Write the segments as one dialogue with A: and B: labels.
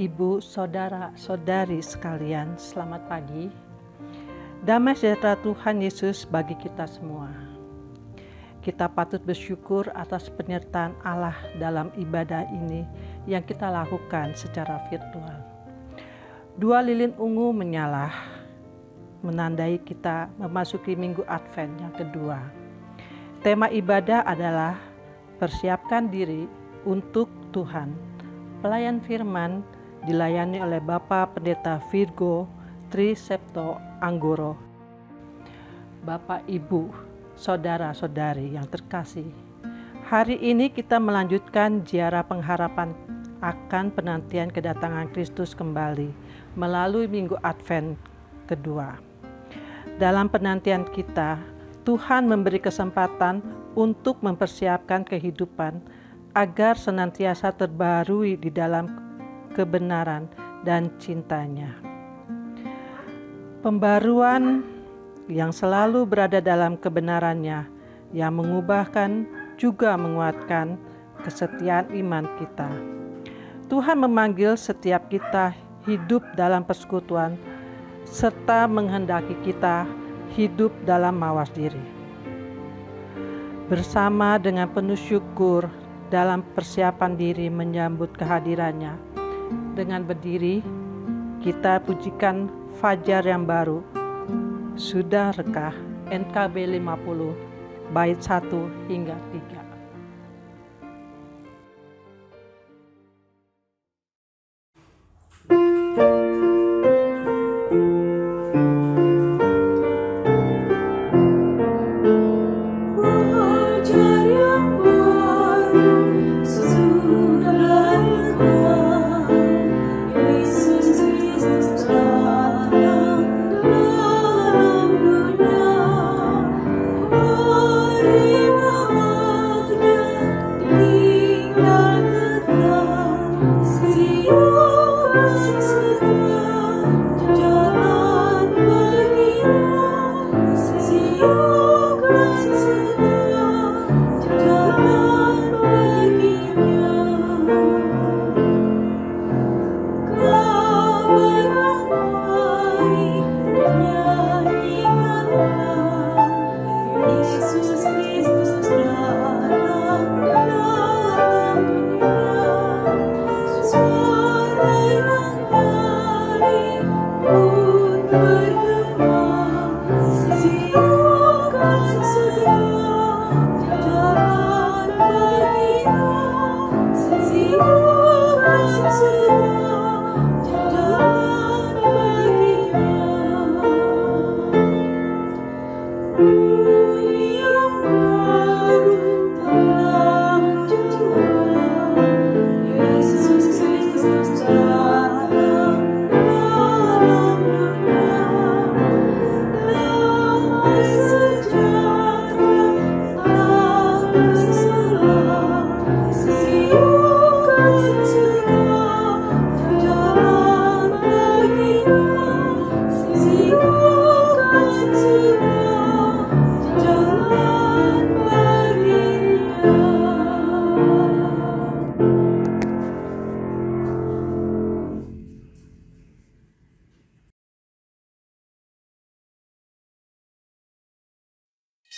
A: Ibu, saudara-saudari sekalian, selamat pagi. Damai sejahtera Tuhan Yesus bagi kita semua. Kita patut bersyukur atas penyertaan Allah dalam ibadah ini yang kita lakukan secara virtual. 2 lilin ungu menyala, menandai kita memasuki Minggu Advent yang kedua. Tema ibadah adalah persiapkan diri untuk Tuhan. Pelayan firman dilayani oleh Bapak Pendeta Virgo Trisepto Anggoro. Bapak, Ibu, saudara-saudari yang terkasih, hari ini kita melanjutkan ziarah pengharapan akan penantian kedatangan Kristus kembali melalui Minggu Advent kedua. Dalam penantian kita, Tuhan memberi kesempatan untuk mempersiapkan kehidupan agar senantiasa terbarui di dalam kebenaran dan cintanya. Pembaruan yang selalu berada dalam kebenarannya, yang mengubahkan juga menguatkan kesetiaan iman kita. Tuhan memanggil setiap kita hidup dalam persekutuan, serta menghendaki kita hidup dalam mawas diri. Bersama dengan penuh syukur dalam persiapan diri menyambut kehadirannya, dengan berdiri kita pujikan Fajar yang baru. Sudah rekah NKB 50 bait 1 hingga 3.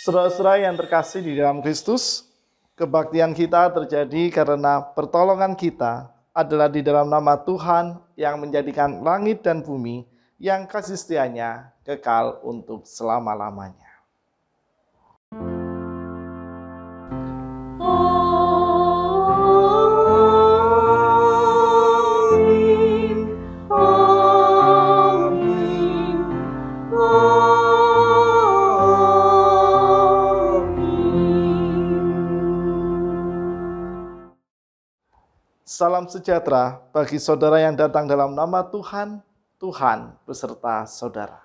B: Saudara-saudara yang terkasih di dalam Kristus, kebaktian kita terjadi karena pertolongan kita adalah di dalam nama Tuhan yang menjadikan langit dan bumi, yang kasih setianya kekal untuk selama-lamanya. Salam sejahtera bagi saudara yang datang dalam nama Tuhan, Tuhan beserta saudara.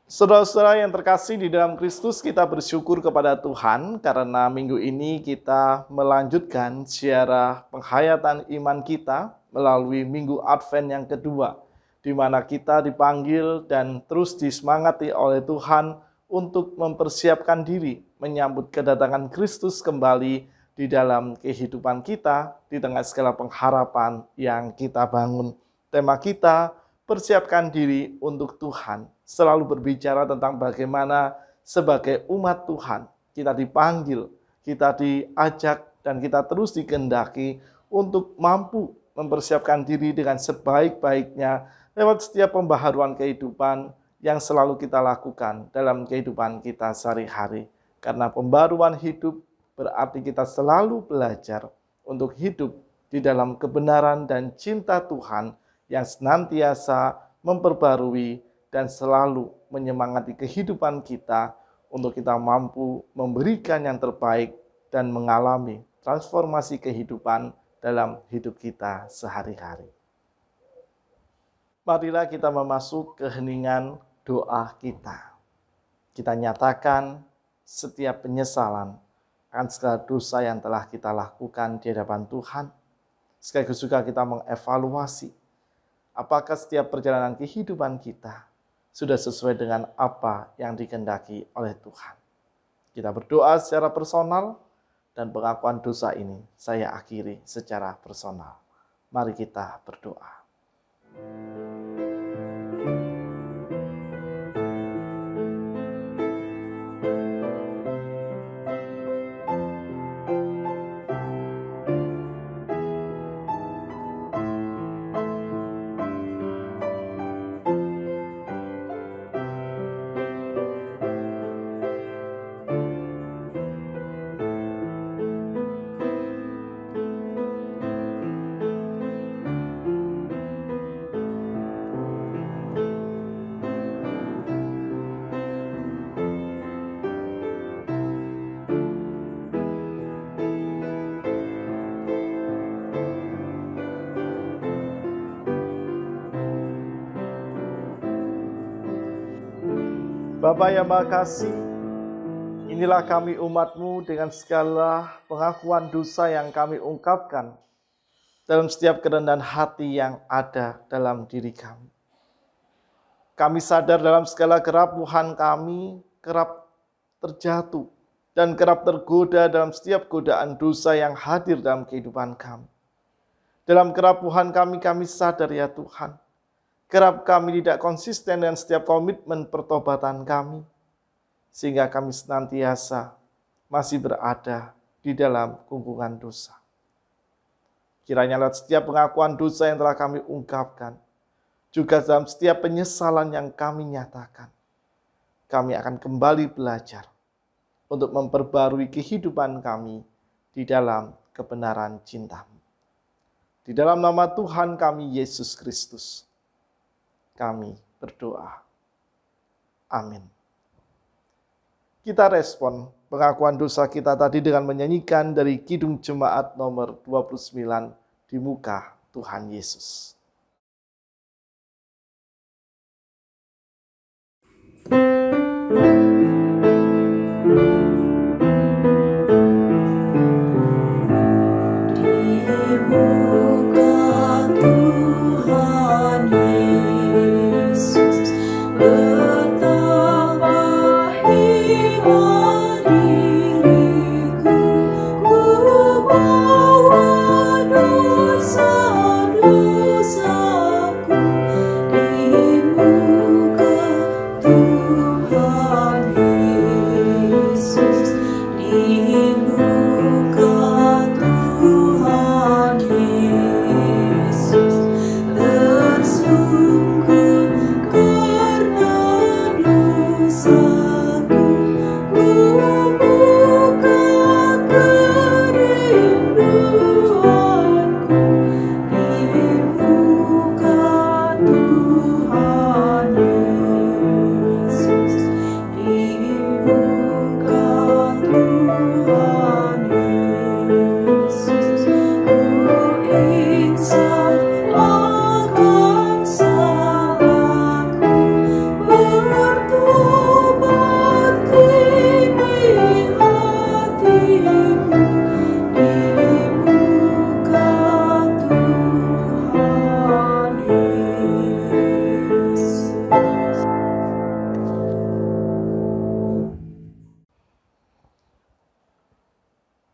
B: Saudara-saudara yang terkasih di dalam Kristus, kita bersyukur kepada Tuhan karena minggu ini kita melanjutkan ziarah penghayatan iman kita melalui Minggu Advent yang kedua, di mana kita dipanggil dan terus disemangati oleh Tuhan untuk mempersiapkan diri menyambut kedatangan Kristus kembali di dalam kehidupan kita di tengah segala pengharapan yang kita bangun. Tema kita, persiapkan diri untuk Tuhan, selalu berbicara tentang bagaimana sebagai umat Tuhan kita dipanggil, kita diajak, dan kita terus dikehendaki untuk mampu mempersiapkan diri dengan sebaik-baiknya lewat setiap pembaharuan kehidupan yang selalu kita lakukan dalam kehidupan kita sehari-hari. Karena pembaruan hidup berarti kita selalu belajar untuk hidup di dalam kebenaran dan cinta Tuhan yang senantiasa memperbarui dan selalu menyemangati kehidupan kita untuk kita mampu memberikan yang terbaik dan mengalami transformasi kehidupan dalam hidup kita sehari-hari. Marilah kita memasuki keheningan doa kita. Kita nyatakan setiap penyesalan akan segala dosa yang telah kita lakukan di hadapan Tuhan. Sekaligus juga kita mengevaluasi apakah setiap perjalanan kehidupan kita sudah sesuai dengan apa yang dikehendaki oleh Tuhan. Kita berdoa secara personal dan pengakuan dosa ini saya akhiri secara personal. Mari kita berdoa. Bapa yang Maha Kasih, inilah kami umat-Mu dengan segala pengakuan dosa yang kami ungkapkan dalam setiap kerendahan hati yang ada dalam diri kami. Kami sadar dalam segala kerapuhan kami, kerap terjatuh dan kerap tergoda dalam setiap godaan dosa yang hadir dalam kehidupan kami. Dalam kerapuhan kami sadar ya Tuhan, kerap kami tidak konsisten dengan setiap komitmen pertobatan kami, sehingga kami senantiasa masih berada di dalam gungkungan dosa. Kiranya lewat setiap pengakuan dosa yang telah kami ungkapkan, juga dalam setiap penyesalan yang kami nyatakan, kami akan kembali belajar untuk memperbarui kehidupan kami di dalam kebenaran cinta-Mu. Di dalam nama Tuhan kami, Yesus Kristus, kami berdoa. Amin. Kita respon pengakuan dosa kita tadi dengan menyanyikan dari Kidung Jemaat nomor 29, Di Muka Tuhan Yesus.
C: Dosa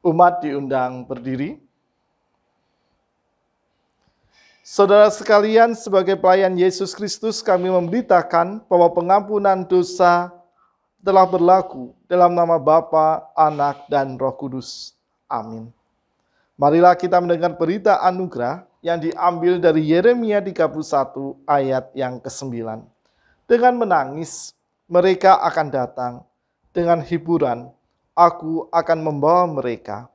B: Umat diundang berdiri. Saudara sekalian, sebagai pelayan Yesus Kristus, kami memberitakan bahwa pengampunan dosa telah berlaku dalam nama Bapa, Anak, dan Roh Kudus. Amin. Marilah kita mendengar berita anugerah yang diambil dari Yeremia 31 ayat yang ke-9. Dengan menangis, mereka akan datang. Dengan hiburan, aku akan membawa mereka.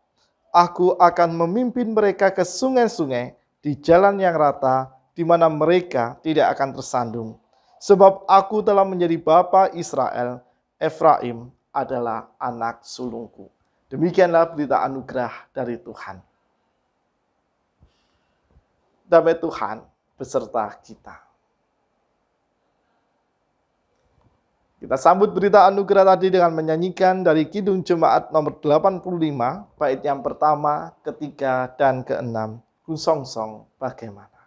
B: Aku akan memimpin mereka ke sungai-sungai di jalan yang rata, di mana mereka tidak akan tersandung. Sebab aku telah menjadi bapa Israel, Efraim adalah anak sulungku. Demikianlah berita anugerah dari Tuhan. Damai Tuhan beserta kita. Kita sambut berita anugerah tadi dengan menyanyikan dari Kidung Jemaat nomor 85, bait yang pertama, ketiga, dan keenam. Kusongsong bagaimana?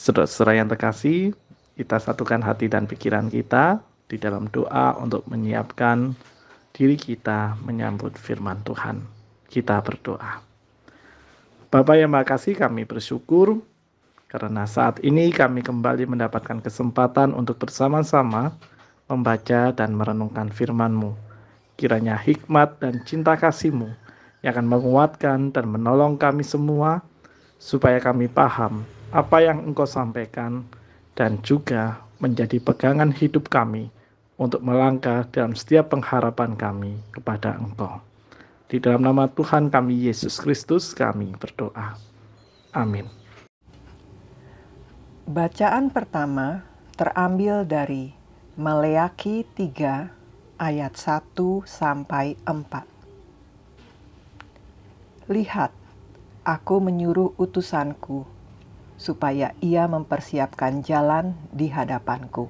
B: Saudara-saudara yang terkasih, kita satukan hati dan pikiran kita di dalam doa untuk menyiapkan diri kita menyambut firman Tuhan. Kita berdoa. Bapa yang Maha Kasih, kami bersyukur karena saat ini kami kembali mendapatkan kesempatan untuk bersama-sama membaca dan merenungkan firman-Mu. Kiranya hikmat dan cinta kasih-Mu yang akan menguatkan dan menolong kami semua supaya kami paham apa yang Engkau sampaikan dan juga menjadi pegangan hidup kami untuk melangkah dalam setiap pengharapan kami kepada Engkau. Di dalam nama Tuhan kami Yesus Kristus kami berdoa. Amin.
C: Bacaan pertama terambil dari Maleakhi 3 ayat 1-4. Lihat, aku menyuruh utusanku supaya ia mempersiapkan jalan di hadapanku.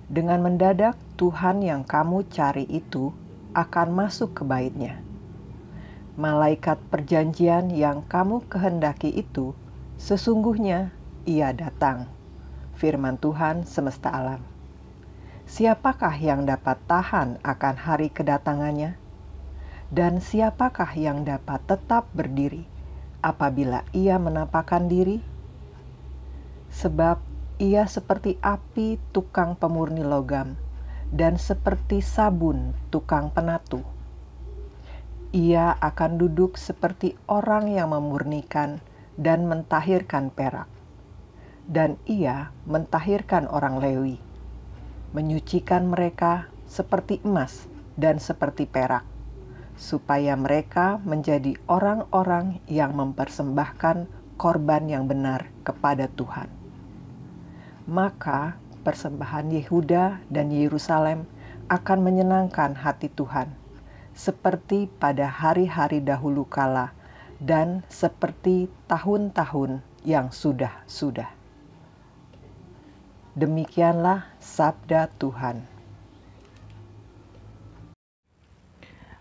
C: Dengan mendadak Tuhan yang kamu cari itu akan masuk ke bait-Nya. Malaikat perjanjian yang kamu kehendaki itu sesungguhnya ia datang, firman Tuhan semesta alam. siapakah yang dapat tahan akan hari kedatangannya? Dan siapakah yang dapat tetap berdiri apabila ia menampakkan diri? Sebab ia seperti api tukang pemurni logam dan seperti sabun tukang penatu. Ia akan duduk seperti orang yang memurnikan dan mentahirkan perak. Dan ia mentahirkan orang Lewi, menyucikan mereka seperti emas dan seperti perak, supaya mereka menjadi orang-orang yang mempersembahkan korban yang benar kepada Tuhan. Maka persembahan Yehuda dan Yerusalem akan menyenangkan hati Tuhan, seperti pada hari-hari dahulu kala dan seperti tahun-tahun yang sudah-sudah. Demikianlah sabda Tuhan.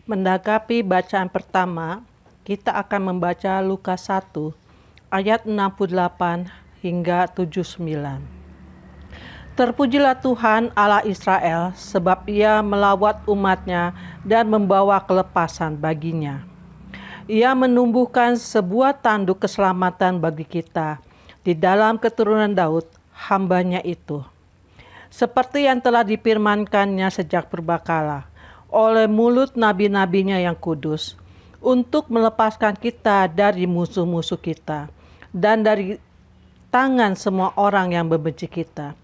A: Menanggapi bacaan pertama, kita akan membaca Lukas 1 ayat 68 hingga 79. Terpujilah Tuhan Allah Israel, sebab ia melawat umatnya dan membawa kelepasan baginya. Ia menumbuhkan sebuah tanduk keselamatan bagi kita di dalam keturunan Daud, hambanya itu. Seperti yang telah difirmankannya sejak purbakala oleh mulut nabi-nabinya yang kudus, untuk melepaskan kita dari musuh-musuh kita dan dari tangan semua orang yang membenci kita,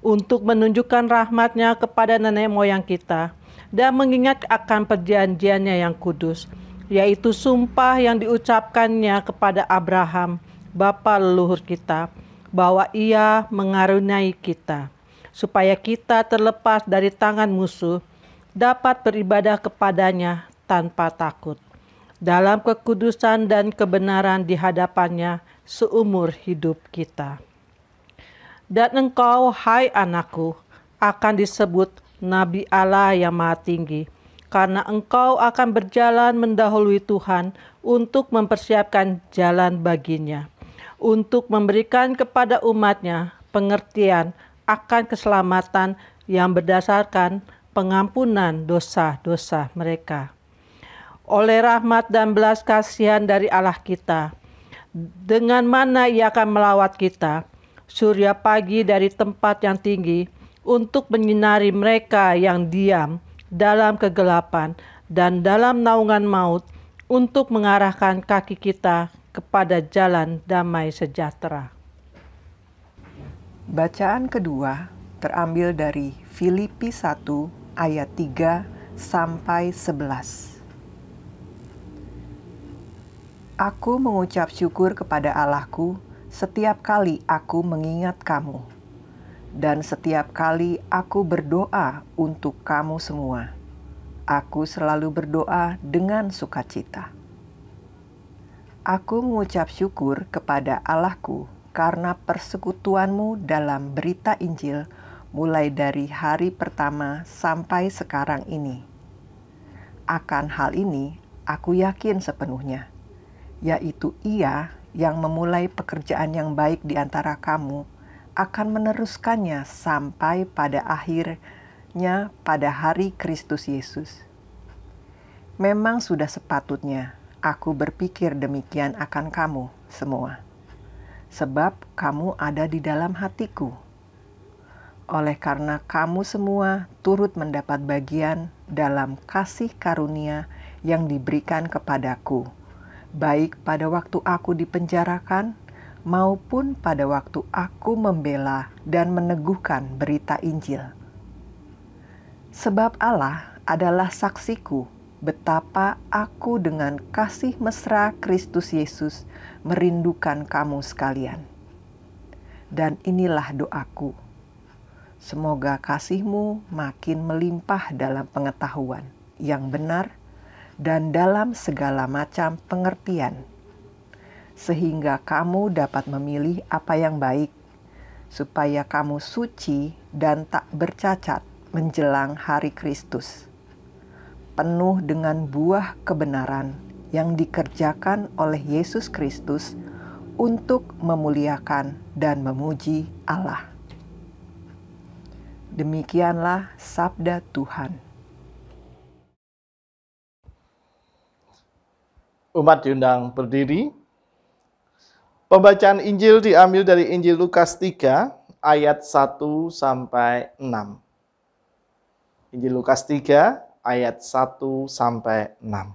A: untuk menunjukkan rahmat-Nya kepada nenek moyang kita dan mengingat akan perjanjiannya yang kudus, yaitu sumpah yang diucapkannya kepada Abraham, bapa leluhur kita, bahwa Ia mengaruniai kita, supaya kita terlepas dari tangan musuh, dapat beribadah kepadanya tanpa takut, dalam kekudusan dan kebenaran di hadapannya seumur hidup kita. Dan engkau, hai anakku, akan disebut Nabi Allah yang Maha Tinggi, karena engkau akan berjalan mendahului Tuhan untuk mempersiapkan jalan baginya, untuk memberikan kepada umat-Nya pengertian akan keselamatan yang berdasarkan pengampunan dosa-dosa mereka. Oleh rahmat dan belas kasihan dari Allah kita, dengan mana Ia akan melawat kita, surya pagi dari tempat yang tinggi, untuk menyinari mereka yang diam dalam kegelapan dan dalam naungan maut, untuk mengarahkan kaki kita kepada jalan damai sejahtera.
C: Bacaan kedua terambil dari Filipi 1 ayat 3 sampai 11. Aku mengucap syukur kepada Allahku setiap kali aku mengingat kamu, dan setiap kali aku berdoa untuk kamu semua. Aku selalu berdoa dengan sukacita. Aku mengucap syukur kepada Allahku karena persekutuanmu dalam berita Injil mulai dari hari pertama sampai sekarang ini. Akan hal ini aku yakin sepenuhnya, yaitu Ia yang memulai pekerjaan yang baik di antara kamu akan meneruskannya sampai pada akhirnya pada hari Kristus Yesus. Memang sudah sepatutnya aku berpikir demikian akan kamu semua, sebab kamu ada di dalam hatiku. Oleh karena kamu semua turut mendapat bagian dalam kasih karunia yang diberikan kepadaku, baik pada waktu aku dipenjarakan maupun pada waktu aku membela dan meneguhkan berita Injil. Sebab Allah adalah saksiku betapa aku dengan kasih mesra Kristus Yesus merindukan kamu sekalian. Dan inilah doaku, semoga kasihmu makin melimpah dalam pengetahuan yang benar dan dalam segala macam pengertian, sehingga kamu dapat memilih apa yang baik, supaya kamu suci dan tak bercacat menjelang hari Kristus, penuh dengan buah kebenaran yang dikerjakan oleh Yesus Kristus untuk memuliakan dan memuji Allah. Demikianlah sabda Tuhan.
B: Umat diundang berdiri. Pembacaan Injil diambil dari Injil Lukas 3 ayat 1 sampai 6. Injil Lukas 3 ayat 1 sampai 6.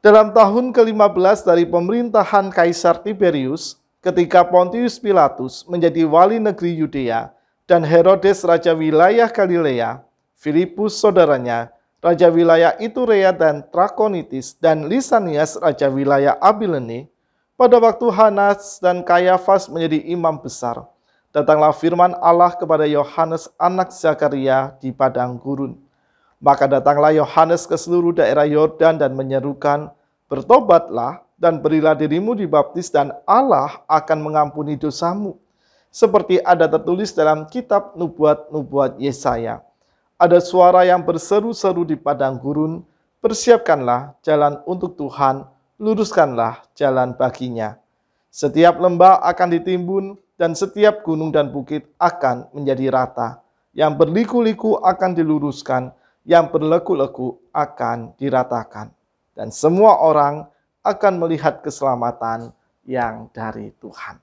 B: Dalam tahun ke-15 dari pemerintahan Kaisar Tiberius, ketika Pontius Pilatus menjadi wali negeri Yudea dan Herodes raja wilayah Galilea, Filipus saudaranya raja wilayah Iturea dan Trakonitis, dan Lisanias raja wilayah Abilene, pada waktu Hanas dan Kayafas menjadi imam besar, datanglah firman Allah kepada Yohanes anak Zakaria di padang gurun. Maka datanglah Yohanes ke seluruh daerah Yordan dan menyerukan, "Bertobatlah dan berilah dirimu dibaptis dan Allah akan mengampuni dosamu." Seperti ada tertulis dalam kitab nubuat-nubuat Yesaya. Ada suara yang berseru-seru di padang gurun, "Persiapkanlah jalan untuk Tuhan, luruskanlah jalan baginya." Setiap lembah akan ditimbun dan setiap gunung dan bukit akan menjadi rata. Yang berliku-liku akan diluruskan, yang berleku-leku akan diratakan. Dan semua orang akan melihat keselamatan yang dari Tuhan.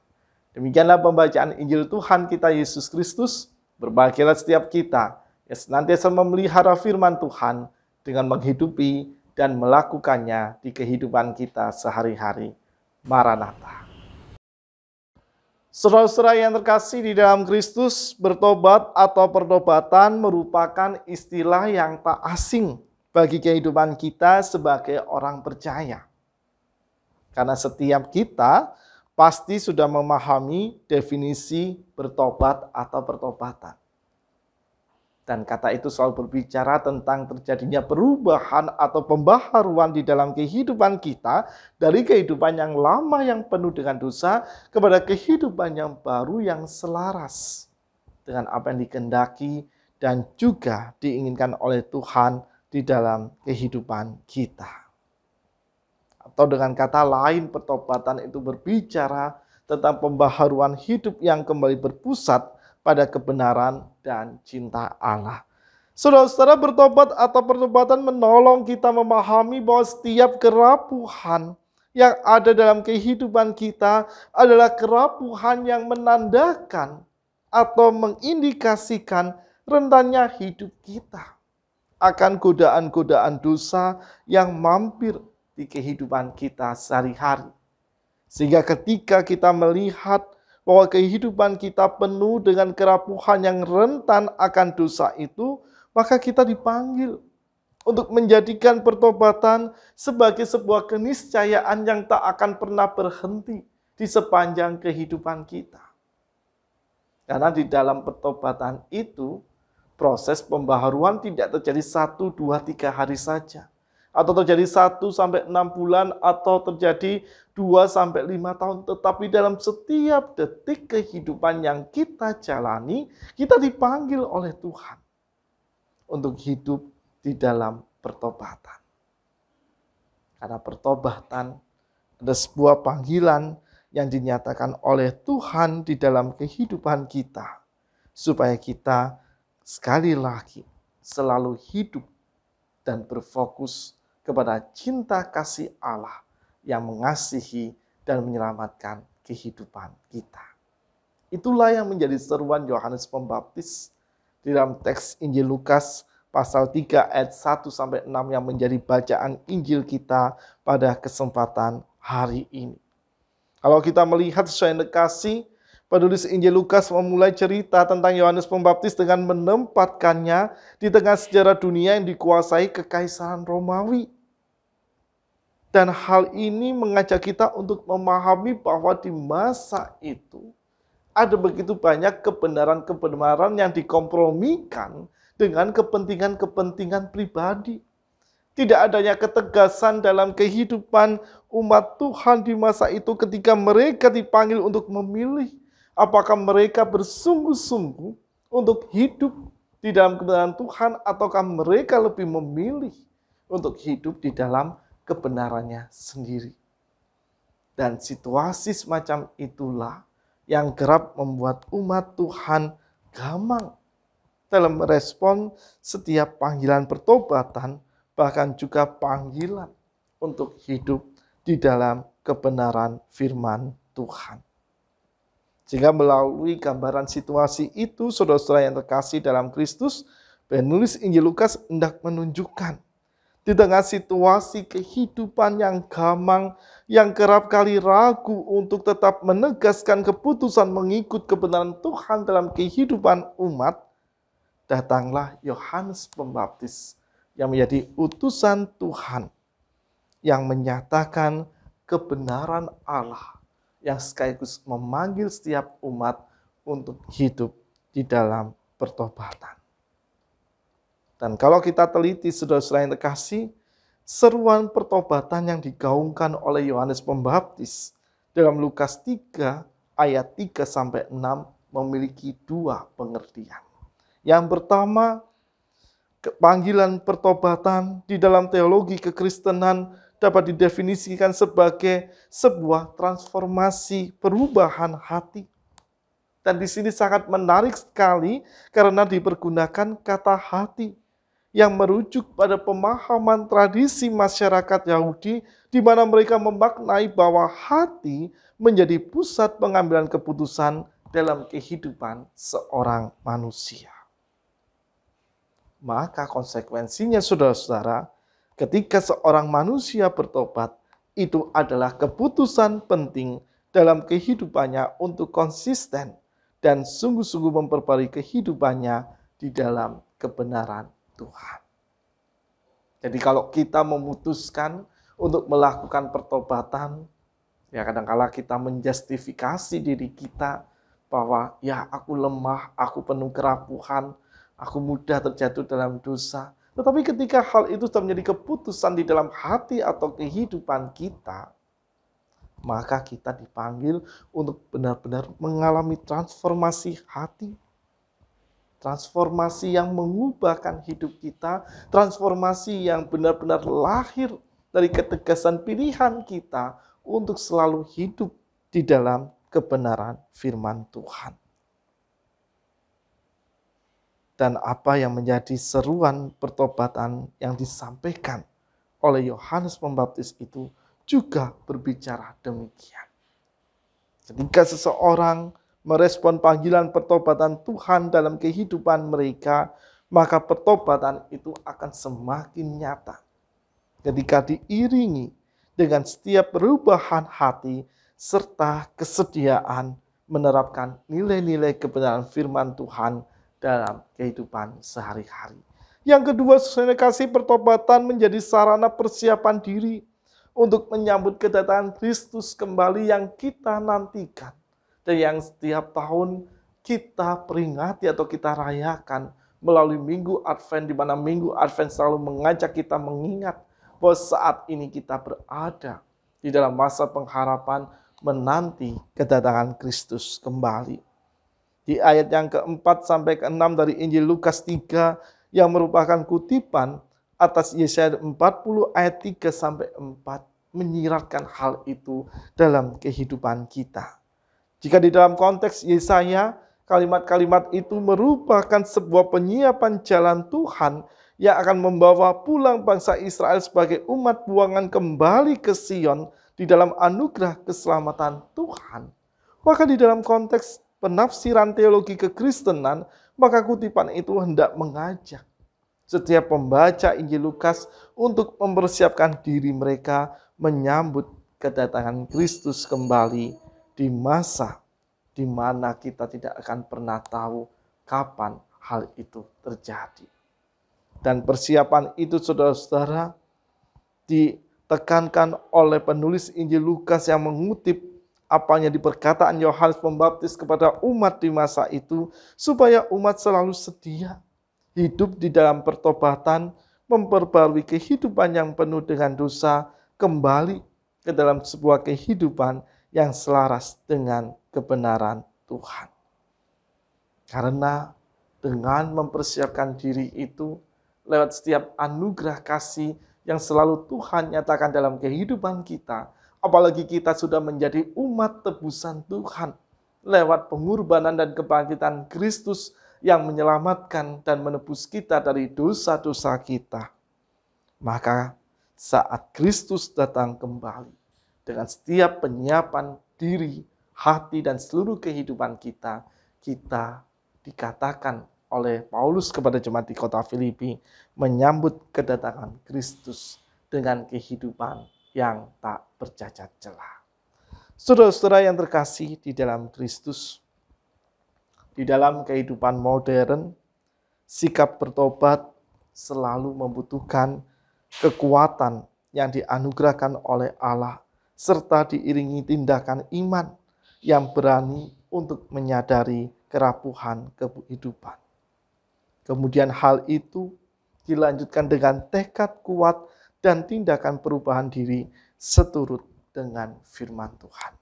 B: Demikianlah pembacaan Injil Tuhan kita Yesus Kristus. Berbahagialah setiap kita yang senantiasa memelihara firman Tuhan dengan menghidupi dan melakukannya di kehidupan kita sehari-hari. Maranatha. Saudara-saudara yang terkasih di dalam Kristus, bertobat atau pertobatan merupakan istilah yang tak asing bagi kehidupan kita sebagai orang percaya. Karena setiap kita pasti sudah memahami definisi bertobat atau pertobatan. Dan kata itu selalu berbicara tentang terjadinya perubahan atau pembaharuan di dalam kehidupan kita dari kehidupan yang lama yang penuh dengan dosa kepada kehidupan yang baru yang selaras dengan apa yang dikehendaki dan juga diinginkan oleh Tuhan di dalam kehidupan kita. Atau dengan kata lain, pertobatan itu berbicara tentang pembaharuan hidup yang kembali berpusat pada kebenaran dan cinta Allah. Saudara-saudara, bertobat atau pertobatan menolong kita memahami bahwa setiap kerapuhan yang ada dalam kehidupan kita adalah kerapuhan yang menandakan atau mengindikasikan rentannya hidup kita akan godaan-godaan dosa yang mampir di kehidupan kita sehari-hari. Sehingga ketika kita melihat bahwa kehidupan kita penuh dengan kerapuhan yang rentan akan dosa itu, maka kita dipanggil untuk menjadikan pertobatan sebagai sebuah keniscayaan yang tak akan pernah berhenti di sepanjang kehidupan kita. Karena di dalam pertobatan itu, proses pembaharuan tidak terjadi 1, 2, 3 hari saja. Atau terjadi 1 sampai 6 bulan, atau terjadi 2 sampai 5 tahun. Tetapi dalam setiap detik kehidupan yang kita jalani, kita dipanggil oleh Tuhan untuk hidup di dalam pertobatan. Karena pertobatan ada sebuah panggilan yang dinyatakan oleh Tuhan di dalam kehidupan kita. Supaya kita sekali lagi selalu hidup dan berfokus kepada cinta kasih Allah yang mengasihi dan menyelamatkan kehidupan kita. Itulah yang menjadi seruan Yohanes Pembaptis di dalam teks Injil Lukas pasal 3 ayat 1 sampai 6 yang menjadi bacaan Injil kita pada kesempatan hari ini. Kalau kita melihat sesuai kasih, penulis Injil Lukas memulai cerita tentang Yohanes Pembaptis dengan menempatkannya di tengah sejarah dunia yang dikuasai kekaisaran Romawi. Dan hal ini mengajak kita untuk memahami bahwa di masa itu ada begitu banyak kebenaran-kebenaran yang dikompromikan dengan kepentingan-kepentingan pribadi. Tidak adanya ketegasan dalam kehidupan umat Tuhan di masa itu ketika mereka dipanggil untuk memilih apakah mereka bersungguh-sungguh untuk hidup di dalam kebenaran Tuhan ataukah mereka lebih memilih untuk hidup di dalam kebenarannya sendiri. Dan situasi semacam itulah yang kerap membuat umat Tuhan gamang dalam merespon setiap panggilan pertobatan, bahkan juga panggilan untuk hidup di dalam kebenaran firman Tuhan. Sehingga melalui gambaran situasi itu, saudara-saudara yang terkasih dalam Kristus, penulis Injil Lukas hendak menunjukkan di tengah situasi kehidupan yang gamang, yang kerap kali ragu untuk tetap menegaskan keputusan mengikut kebenaran Tuhan dalam kehidupan umat, datanglah Yohanes Pembaptis yang menjadi utusan Tuhan yang menyatakan kebenaran Allah, yang sekaligus memanggil setiap umat untuk hidup di dalam pertobatan. Dan kalau kita teliti, saudara-saudara yang terkasih, seruan pertobatan yang digaungkan oleh Yohanes Pembaptis dalam Lukas 3 ayat 3-6 memiliki dua pengertian. Yang pertama, panggilan pertobatan di dalam teologi kekristenan dapat didefinisikan sebagai sebuah transformasi perubahan hati. Dan di sini sangat menarik sekali karena dipergunakan kata hati yang merujuk pada pemahaman tradisi masyarakat Yahudi di mana mereka memaknai bahwa hati menjadi pusat pengambilan keputusan dalam kehidupan seorang manusia. Maka konsekuensinya, saudara-saudara, ketika seorang manusia bertobat, itu adalah keputusan penting dalam kehidupannya untuk konsisten dan sungguh-sungguh memperbarui kehidupannya di dalam kebenaran Tuhan. Jadi kalau kita memutuskan untuk melakukan pertobatan, ya kadang-kala kita menjustifikasi diri kita bahwa ya aku lemah, aku penuh kerapuhan, aku mudah terjatuh dalam dosa. Tetapi ketika hal itu sudah menjadi keputusan di dalam hati atau kehidupan kita, maka kita dipanggil untuk benar-benar mengalami transformasi hati. Transformasi yang mengubahkan hidup kita, transformasi yang benar-benar lahir dari ketegasan pilihan kita untuk selalu hidup di dalam kebenaran firman Tuhan. Dan apa yang menjadi seruan pertobatan yang disampaikan oleh Yohanes Pembaptis itu juga berbicara demikian. Ketika seseorang merespon panggilan pertobatan Tuhan dalam kehidupan mereka, maka pertobatan itu akan semakin nyata. Ketika diiringi dengan setiap perubahan hati serta kesediaan menerapkan nilai-nilai kebenaran firman Tuhan dalam kehidupan sehari-hari. Yang kedua, saudara kasih, pertobatan menjadi sarana persiapan diri untuk menyambut kedatangan Kristus kembali yang kita nantikan. Dan yang setiap tahun kita peringati atau kita rayakan melalui Minggu Advent, di mana Minggu Advent selalu mengajak kita mengingat bahwa saat ini kita berada di dalam masa pengharapan menanti kedatangan Kristus kembali. Di ayat yang keempat sampai keenam dari Injil Lukas 3 yang merupakan kutipan atas Yesaya 40 ayat 3 sampai 4 menyiratkan hal itu dalam kehidupan kita. Jika di dalam konteks Yesaya, kalimat-kalimat itu merupakan sebuah penyiapan jalan Tuhan yang akan membawa pulang bangsa Israel sebagai umat buangan kembali ke Sion di dalam anugerah keselamatan Tuhan. Maka di dalam konteks penafsiran teologi kekristenan, maka kutipan itu hendak mengajak setiap pembaca Injil Lukas untuk mempersiapkan diri mereka menyambut kedatangan Kristus kembali di masa di mana kita tidak akan pernah tahu kapan hal itu terjadi. Dan persiapan itu, saudara-saudara, ditekankan oleh penulis Injil Lukas yang mengutip apanya di perkataan Yohanes Pembaptis kepada umat di masa itu, supaya umat selalu sedia hidup di dalam pertobatan, memperbarui kehidupan yang penuh dengan dosa, kembali ke dalam sebuah kehidupan yang selaras dengan kebenaran Tuhan. Karena dengan mempersiapkan diri itu, lewat setiap anugerah kasih yang selalu Tuhan nyatakan dalam kehidupan kita, apalagi kita sudah menjadi umat tebusan Tuhan, lewat pengorbanan dan kebangkitan Kristus, yang menyelamatkan dan menebus kita dari dosa-dosa kita. Maka saat Kristus datang kembali dengan setiap penyiapan diri, hati, dan seluruh kehidupan kita, kita dikatakan oleh Paulus kepada jemaat di kota Filipi menyambut kedatangan Kristus dengan kehidupan yang tak bercacat celah. Saudara-saudara yang terkasih di dalam Kristus, di dalam kehidupan modern, sikap bertobat selalu membutuhkan kekuatan yang dianugerahkan oleh Allah, serta diiringi tindakan iman yang berani untuk menyadari kerapuhan kehidupan. Kemudian hal itu dilanjutkan dengan tekad kuat dan tindakan perubahan diri seturut dengan firman Tuhan.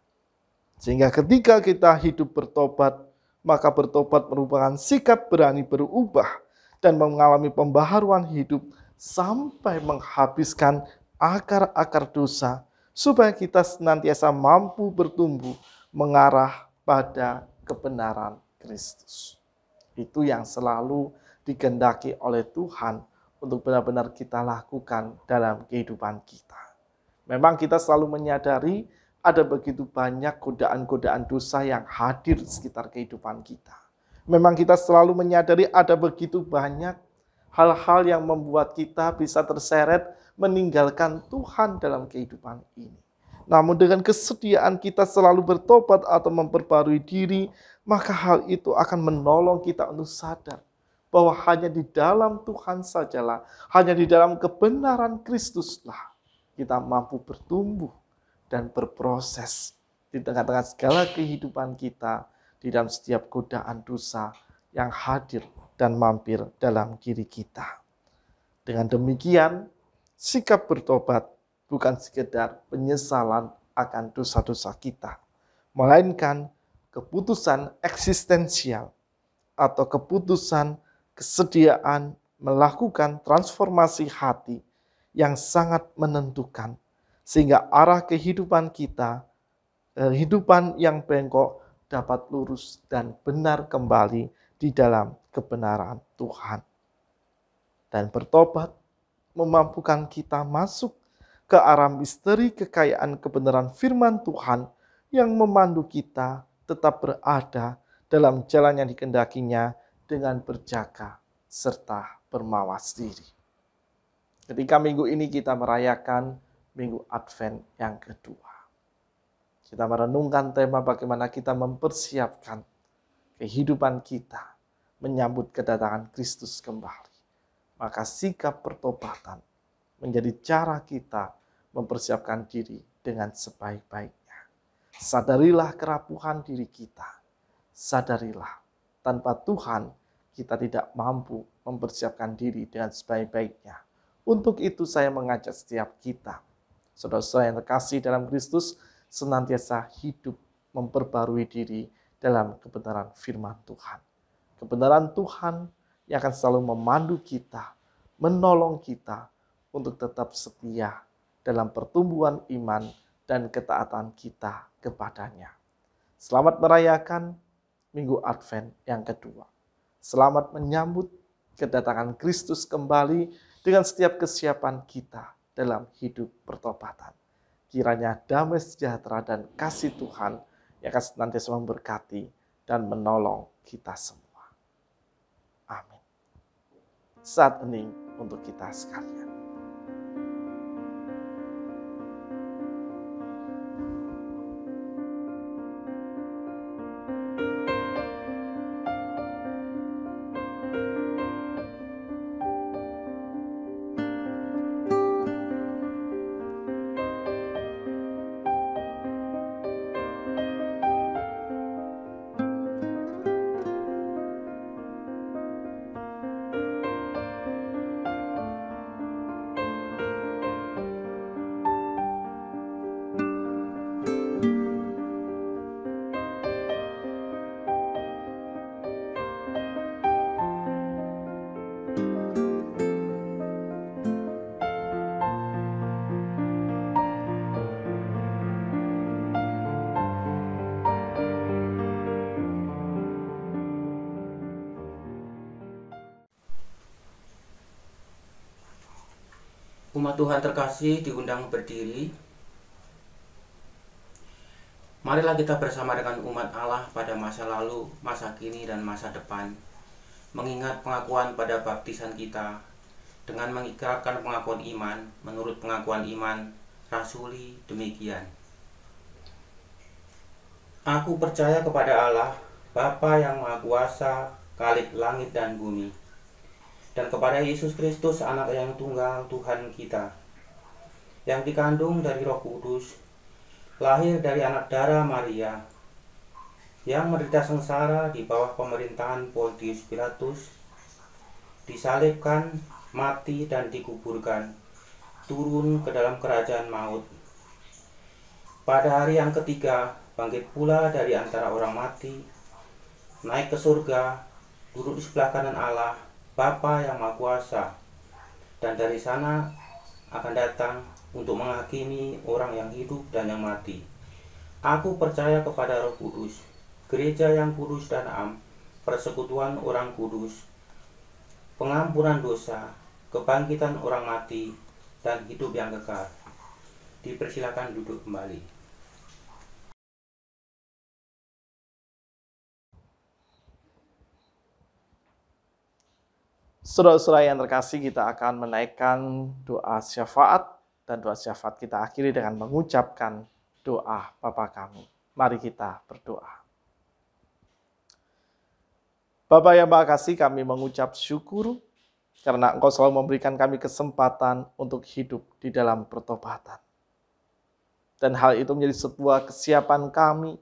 B: Sehingga ketika kita hidup bertobat, maka bertobat merupakan sikap berani berubah dan mengalami pembaharuan hidup sampai menghabiskan akar-akar dosa, supaya kita senantiasa mampu bertumbuh mengarah pada kebenaran Kristus. Itu yang selalu dikehendaki oleh Tuhan untuk benar-benar kita lakukan dalam kehidupan kita. Memang kita selalu menyadari ada begitu banyak godaan-godaan dosa yang hadir di sekitar kehidupan kita. Memang kita selalu menyadari ada begitu banyak hal-hal yang membuat kita bisa terseret meninggalkan Tuhan dalam kehidupan ini. Namun dengan kesediaan kita selalu bertobat atau memperbarui diri, maka hal itu akan menolong kita untuk sadar bahwa hanya di dalam Tuhan sajalah, hanya di dalam kebenaran Kristuslah kita mampu bertumbuh dan berproses di tengah-tengah segala kehidupan kita, di dalam setiap godaan dosa yang hadir dan mampir dalam diri kita. Dengan demikian, sikap bertobat bukan sekedar penyesalan akan dosa-dosa kita, melainkan keputusan eksistensial atau keputusan kesediaan melakukan transformasi hati yang sangat menentukan, sehingga arah kehidupan kita, kehidupan yang bengkok, dapat lurus dan benar kembali di dalam kebenaran Tuhan. Dan bertobat memampukan kita masuk ke arah misteri kekayaan kebenaran firman Tuhan yang memandu kita tetap berada dalam jalan yang dikehendakinya dengan berjaga serta bermawas diri. Ketika minggu ini kita merayakan Minggu Advent yang kedua, kita merenungkan tema bagaimana kita mempersiapkan kehidupan kita menyambut kedatangan Kristus kembali. Maka sikap pertobatan menjadi cara kita mempersiapkan diri dengan sebaik-baiknya. Sadarilah kerapuhan diri kita. Sadarilah tanpa Tuhan kita tidak mampu mempersiapkan diri dengan sebaik-baiknya. Untuk itu saya mengajak setiap kita, saudara-saudara yang terkasih dalam Kristus, senantiasa hidup memperbarui diri dalam kebenaran firman Tuhan. Kebenaran Tuhan yang akan selalu memandu kita, menolong kita untuk tetap setia dalam pertumbuhan iman dan ketaatan kita kepadanya. Selamat merayakan Minggu Advent yang kedua. Selamat menyambut kedatangan Kristus kembali dengan setiap kesiapan kita dalam hidup pertobatan. Kiranya damai sejahtera dan kasih Tuhan yang akan senantiasa memberkati dan menolong kita semua. Amin. Saat hening untuk kita sekalian.
D: Umat Tuhan terkasih diundang berdiri. Marilah kita bersama dengan umat Allah pada masa lalu, masa kini, dan masa depan, mengingat pengakuan pada baptisan kita dengan mengikrarkan pengakuan iman menurut pengakuan iman rasuli demikian. Aku percaya kepada Allah, Bapa yang Maha Kuasa, Khalik langit dan bumi, dan kepada Yesus Kristus, Anak yang tunggal Tuhan kita, yang dikandung dari Roh Kudus, lahir dari anak darah Maria, yang menderita sengsara di bawah pemerintahan Pontius Pilatus, disalibkan, mati dan dikuburkan, turun ke dalam kerajaan maut. Pada hari yang ketiga, bangkit pula dari antara orang mati, naik ke surga, duduk di sebelah kanan Allah, Bapa yang Maha Kuasa, dan dari sana akan datang untuk menghakimi orang yang hidup dan yang mati. Aku percaya kepada Roh Kudus, gereja yang kudus dan am, persekutuan orang kudus, pengampunan dosa, kebangkitan orang mati, dan hidup yang kekal. Dipersilakan duduk kembali.
B: Saudara-saudara yang terkasih, kita akan menaikkan doa syafaat, dan doa syafaat kita akhiri dengan mengucapkan doa Bapa kami. Mari kita berdoa. Bapa yang Maha Kasih, kami mengucap syukur karena Engkau selalu memberikan kami kesempatan untuk hidup di dalam pertobatan. Dan hal itu menjadi sebuah kesiapan kami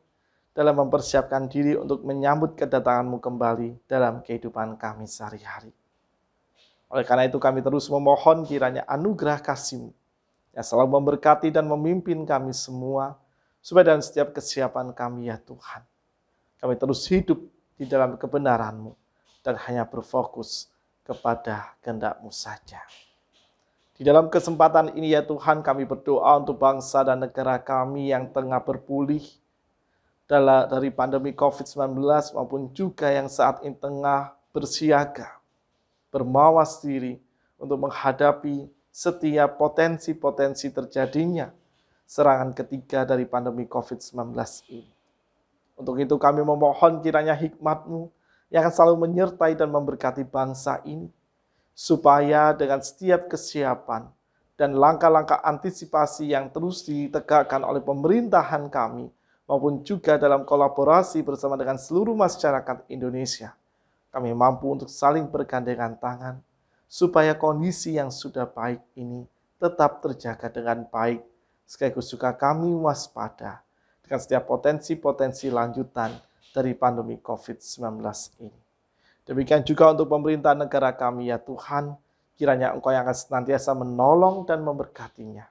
B: dalam mempersiapkan diri untuk menyambut kedatangan-Mu kembali dalam kehidupan kami sehari-hari. Oleh karena itu kami terus memohon kiranya anugerah kasih-Mu yang selalu memberkati dan memimpin kami semua, supaya dalam setiap kesiapan kami ya Tuhan, kami terus hidup di dalam kebenaran-Mu dan hanya berfokus kepada kehendak-Mu saja. Di dalam kesempatan ini ya Tuhan, kami berdoa untuk bangsa dan negara kami yang tengah berpulih dari pandemi COVID-19 maupun juga yang saat ini tengah bersiaga, bermawas diri untuk menghadapi setiap potensi-potensi terjadinya serangan ketiga dari pandemi COVID-19 ini. Untuk itu kami memohon kiranya hikmat-Mu yang akan selalu menyertai dan memberkati bangsa ini, supaya dengan setiap kesiapan dan langkah-langkah antisipasi yang terus ditegakkan oleh pemerintahan kami, maupun juga dalam kolaborasi bersama dengan seluruh masyarakat Indonesia, kami mampu untuk saling bergandengan tangan, supaya kondisi yang sudah baik ini tetap terjaga dengan baik, sekaligus juga kami waspada dengan setiap potensi-potensi lanjutan dari pandemi COVID-19 ini. Demikian juga untuk pemerintah negara kami ya Tuhan, kiranya Engkau yang akan senantiasa menolong dan memberkatinya,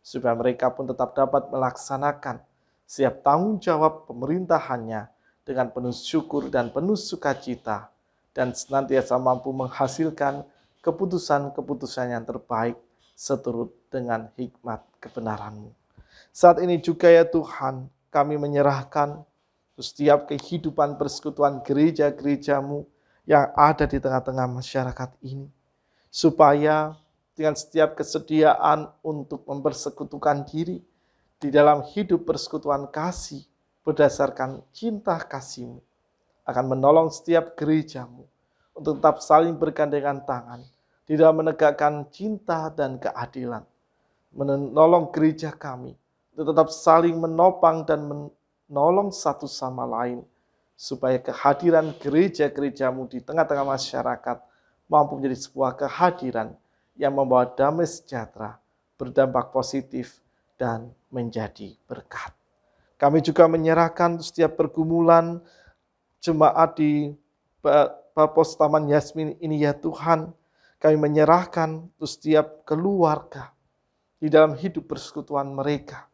B: supaya mereka pun tetap dapat melaksanakan setiap tanggung jawab pemerintahannya dengan penuh syukur dan penuh sukacita, dan senantiasa mampu menghasilkan keputusan-keputusan yang terbaik seturut dengan hikmat kebenaran-Mu. Saat ini juga ya Tuhan, kami menyerahkan setiap kehidupan persekutuan gereja-gereja-Mu yang ada di tengah-tengah masyarakat ini, supaya dengan setiap kesediaan untuk mempersekutukan diri di dalam hidup persekutuan kasih berdasarkan cinta kasih-Mu, akan menolong setiap gereja-Mu untuk tetap saling bergandengan tangan di dalam menegakkan cinta dan keadilan, menolong gereja kami untuk tetap saling menopang dan menolong satu sama lain, supaya kehadiran gereja-gereja-Mu di tengah-tengah masyarakat mampu menjadi sebuah kehadiran yang membawa damai sejahtera, berdampak positif, dan menjadi berkat. Kami juga menyerahkan setiap pergumulan jemaat di Bapos Taman Yasmin ini ya Tuhan, kami menyerahkan setiap keluarga di dalam hidup persekutuan mereka,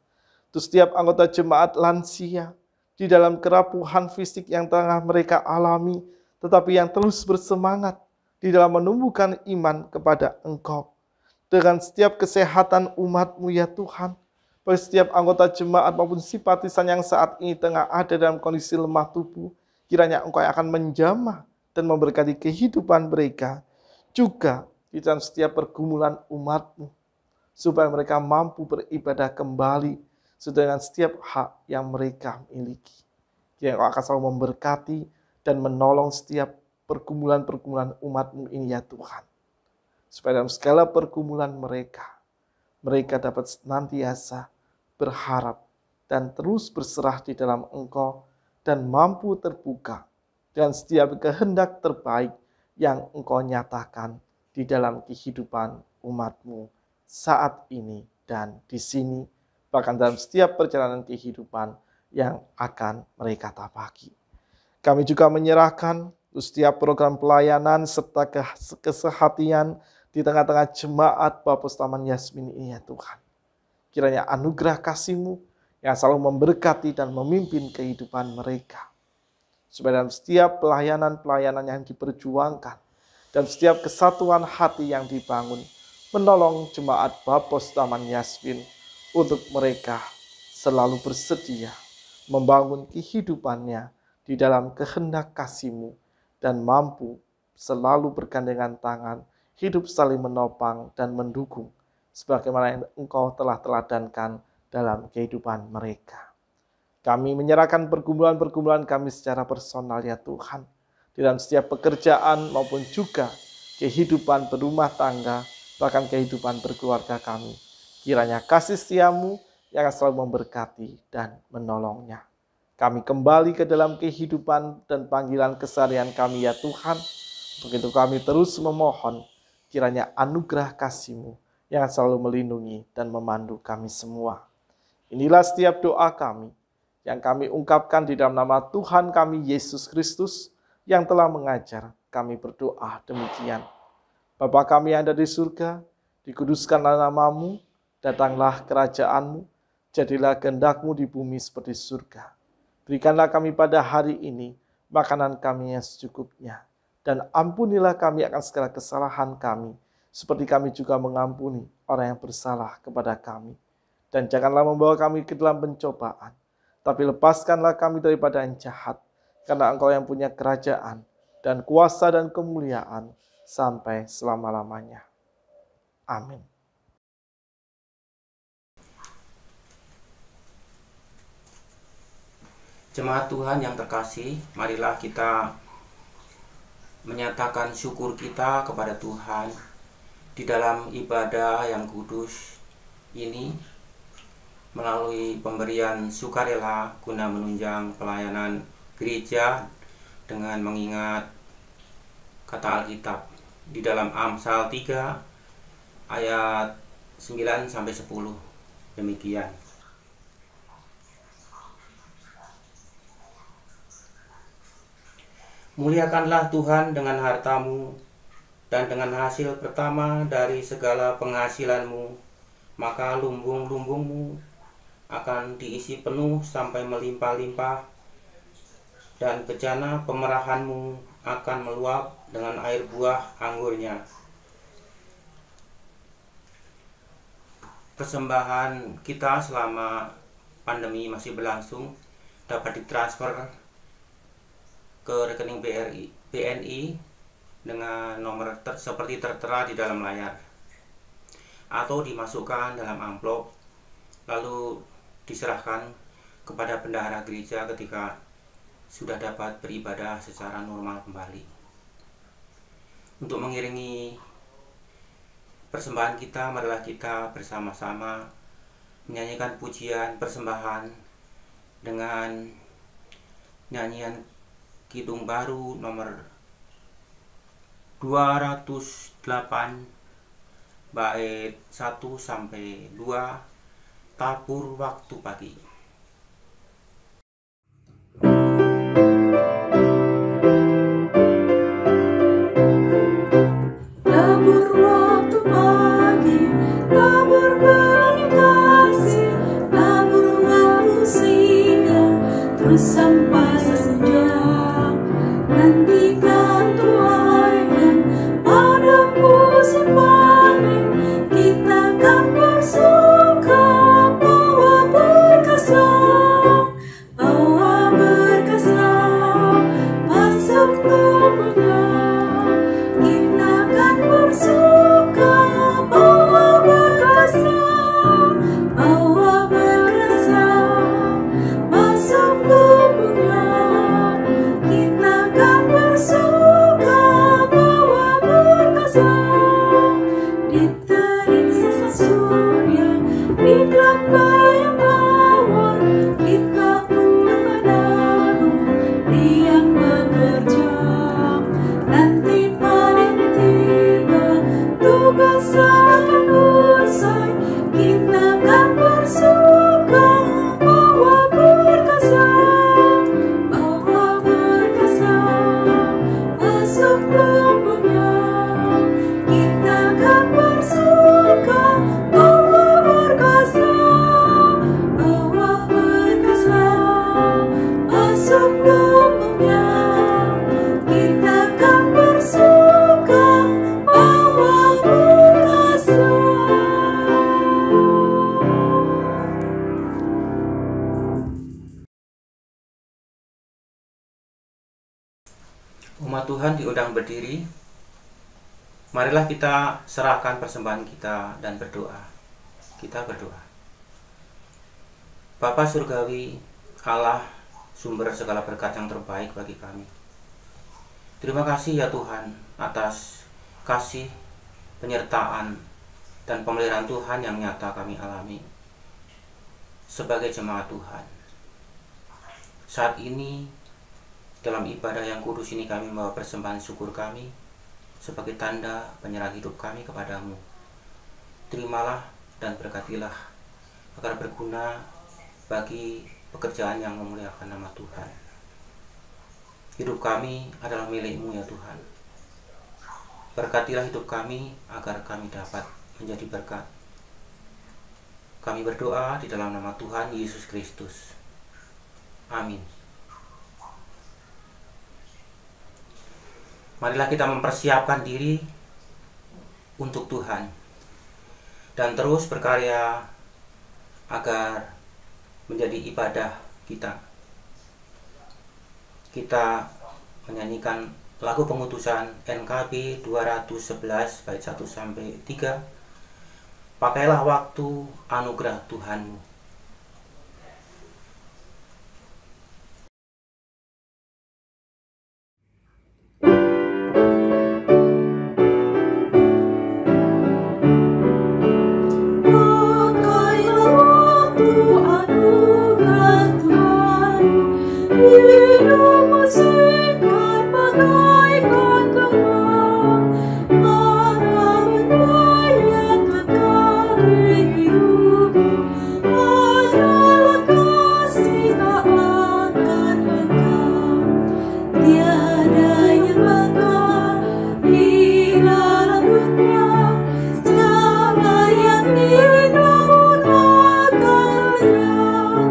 B: setiap anggota jemaat lansia di dalam kerapuhan fisik yang tengah mereka alami, tetapi yang terus bersemangat di dalam menumbuhkan iman kepada Engkau. Dengan setiap kesehatan umat-Mu ya Tuhan, bagi setiap anggota jemaat maupun simpatisan yang saat ini tengah ada dalam kondisi lemah tubuh, kiranya Engkau akan menjamah dan memberkati kehidupan mereka, juga di dalam setiap pergumulan umat-Mu. supaya mereka mampu beribadah kembali sesuai dengan setiap hak yang mereka miliki. Kiranya Engkau akan selalu memberkati dan menolong setiap pergumulan-pergumulan umat-Mu ini ya Tuhan. Supaya dalam segala pergumulan mereka dapat senantiasa berharap dan terus berserah di dalam Engkau dan mampu terbuka dengan setiap kehendak terbaik yang Engkau nyatakan di dalam kehidupan umat-Mu saat ini dan di sini, bahkan dalam setiap perjalanan kehidupan yang akan mereka tapaki. Kami juga menyerahkan setiap program pelayanan serta kesehatian di tengah-tengah jemaat Bapus Taman Yasmin ini ya Tuhan. Kiranya anugerah kasih-Mu yang selalu memberkati dan memimpin kehidupan mereka. Supaya dalam setiap pelayanan-pelayanan yang diperjuangkan dan setiap kesatuan hati yang dibangun, menolong jemaat Bapus Taman Yasmin untuk mereka selalu bersedia membangun kehidupannya di dalam kehendak kasih-Mu dan mampu selalu bergandengan tangan, hidup saling menopang dan mendukung sebagaimana yang Engkau telah teladankan dalam kehidupan mereka. Kami menyerahkan pergumulan-pergumulan kami secara personal ya Tuhan, di dalam setiap pekerjaan maupun juga kehidupan berumah tangga, bahkan kehidupan berkeluarga kami. Kiranya kasih setia-Mu yang akan selalu memberkati dan menolongnya. Kami kembali ke dalam kehidupan dan panggilan keseharian kami ya Tuhan. Untuk itu kami terus memohon kiranya anugerah kasih-Mu yang selalu melindungi dan memandu kami semua. Inilah setiap doa kami yang kami ungkapkan di dalam nama Tuhan kami Yesus Kristus yang telah mengajar kami berdoa demikian. Bapa kami yang ada di surga, dikuduskanlah nama-Mu, datanglah kerajaan-Mu, jadilah kehendak-Mu di bumi seperti surga. Berikanlah kami pada hari ini makanan kami yang secukupnya, dan ampunilah kami akan segala kesalahan kami, seperti kami juga mengampuni orang yang bersalah kepada kami. Dan janganlah membawa kami ke dalam pencobaan, tapi lepaskanlah kami daripada yang jahat, karena Engkau yang punya kerajaan, dan kuasa dan kemuliaan, sampai selama-lamanya. Amin.
D: Jemaat Tuhan yang terkasih, marilah kita menyatakan syukur kita kepada Tuhan di dalam ibadah yang kudus ini melalui pemberian sukarela guna menunjang pelayanan gereja dengan mengingat kata Alkitab di dalam Amsal 3 ayat 9-10. Demikian. Muliakanlah Tuhan dengan hartamu dan dengan hasil pertama dari segala penghasilanmu, maka lumbung-lumbungmu akan diisi penuh sampai melimpah-limpah, dan bejana pemerahanmu akan meluap dengan air buah anggurnya. Persembahan kita selama pandemi masih berlangsung dapat ditransfer ke rekening BNI dengan nomor seperti tertera di dalam layar, atau dimasukkan dalam amplop lalu diserahkan kepada bendahara gereja ketika sudah dapat beribadah secara normal kembali. Untuk mengiringi persembahan kita, marilah kita bersama-sama menyanyikan pujian persembahan dengan nyanyian Kidung Baru nomor 208 bait 1-2, Tabur Waktu Pagi.
E: Tabur waktu pagi, tabur benih kasih, tabur waktu siang, terus sampai senja. Nantikan tuaian pada musim panen, kita kan bersuka bahwa berkas rasakan usai, kita kan bersuka bawa berkasa, masuk lumbungnya. Kita kan bersuka bawa berkasa, masuk lumbungnya. Kita kan bersuka bawa berkasa.
D: Umat Tuhan diundang berdiri. Marilah kita serahkan persembahan kita dan berdoa. Kita berdoa. Bapa Surgawi, Allah, sumber segala berkat yang terbaik bagi kami. Terima kasih ya Tuhan atas kasih, penyertaan, dan pemeliharaan Tuhan yang nyata kami alami sebagai jemaat Tuhan. Saat ini dalam ibadah yang kudus ini kami membawa persembahan syukur kami sebagai tanda penyerahan hidup kami kepadamu. Terimalah dan berkatilah agar berguna bagi pekerjaan yang memuliakan nama Tuhan. Hidup kami adalah milik-Mu ya Tuhan. Berkatilah hidup kami agar kami dapat menjadi berkat. Kami berdoa di dalam nama Tuhan Yesus Kristus. Amin. Marilah kita mempersiapkan diri untuk Tuhan dan terus berkarya agar menjadi ibadah kita. Kita menyanyikan lagu pengutusan NKB 211 bait 1 sampai 3. Pakailah waktu anugerah Tuhanmu.
E: Hidupmu segar bagaikan kembang, mana membayar kekal hidupmu. Hanyalah kasih tak akan hengkang, tiada yang bakal di dalam dunia. Segala yang hidupmu akan lenyap,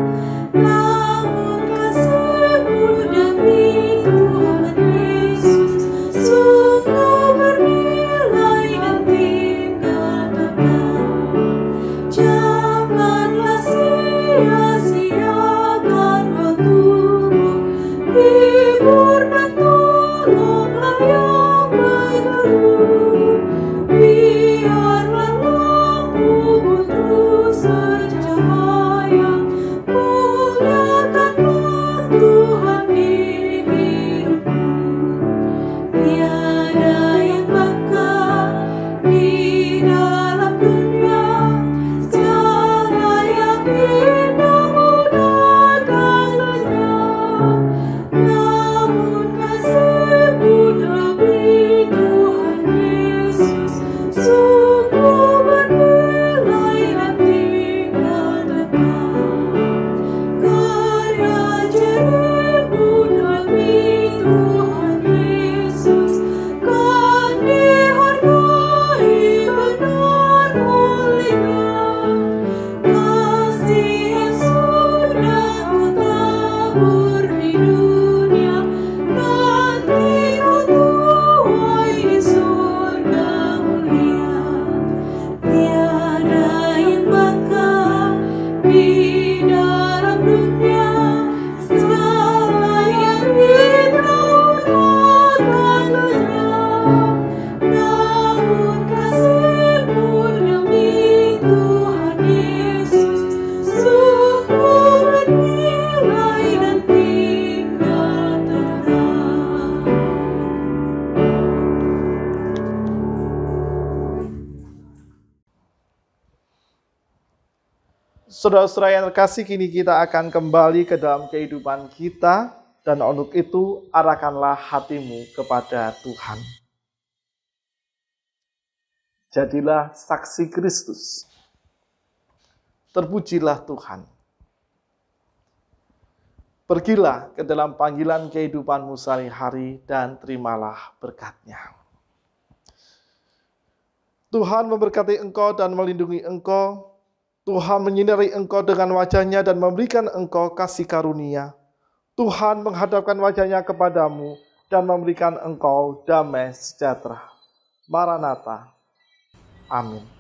E: namun kasih-Mu demi Tuhan Yesus sungguh bernilai dan tinggal tetap. Janganlah sia-siakan waktumu, hibur dan tolonglah yang bergelut. Biarlah lampumu terus bercahaya, muliakanlah Tuhan di hidupmu. Tiada yang bakal di dalam dunia, segala yang hidupmu akan lenyap, namun kasih-Mu demi Tuhan Yesus sungguh bernilai dan tinggal tetap. Karya jarimu demi Tuhan Yesus kan dihargai benar mulia. Kasih yang sudah Kau tabur di dunia, nanti Kau tuai di surga mulia. Tiada yang bakal di dalam dunia, segala yang hidupmu akan lenyap, namun kasih-Mu demi Tuhan Yesus sungguh bernilai dan tinggal tetap.
B: Saudara-saudara yang terkasih, kini kita akan kembali ke dalam kehidupan kita, dan untuk itu arahkanlah hatimu kepada Tuhan. Jadilah saksi Kristus. Terpujilah Tuhan. Pergilah ke dalam panggilan kehidupanmu sehari-hari dan terimalah berkat-Nya. Tuhan memberkati engkau dan melindungi engkau. Tuhan menyinari engkau dengan wajah-Nya dan memberikan engkau kasih karunia. Tuhan menghadapkan wajah-Nya kepadamu dan memberikan engkau damai sejahtera. Maranatha. Amin.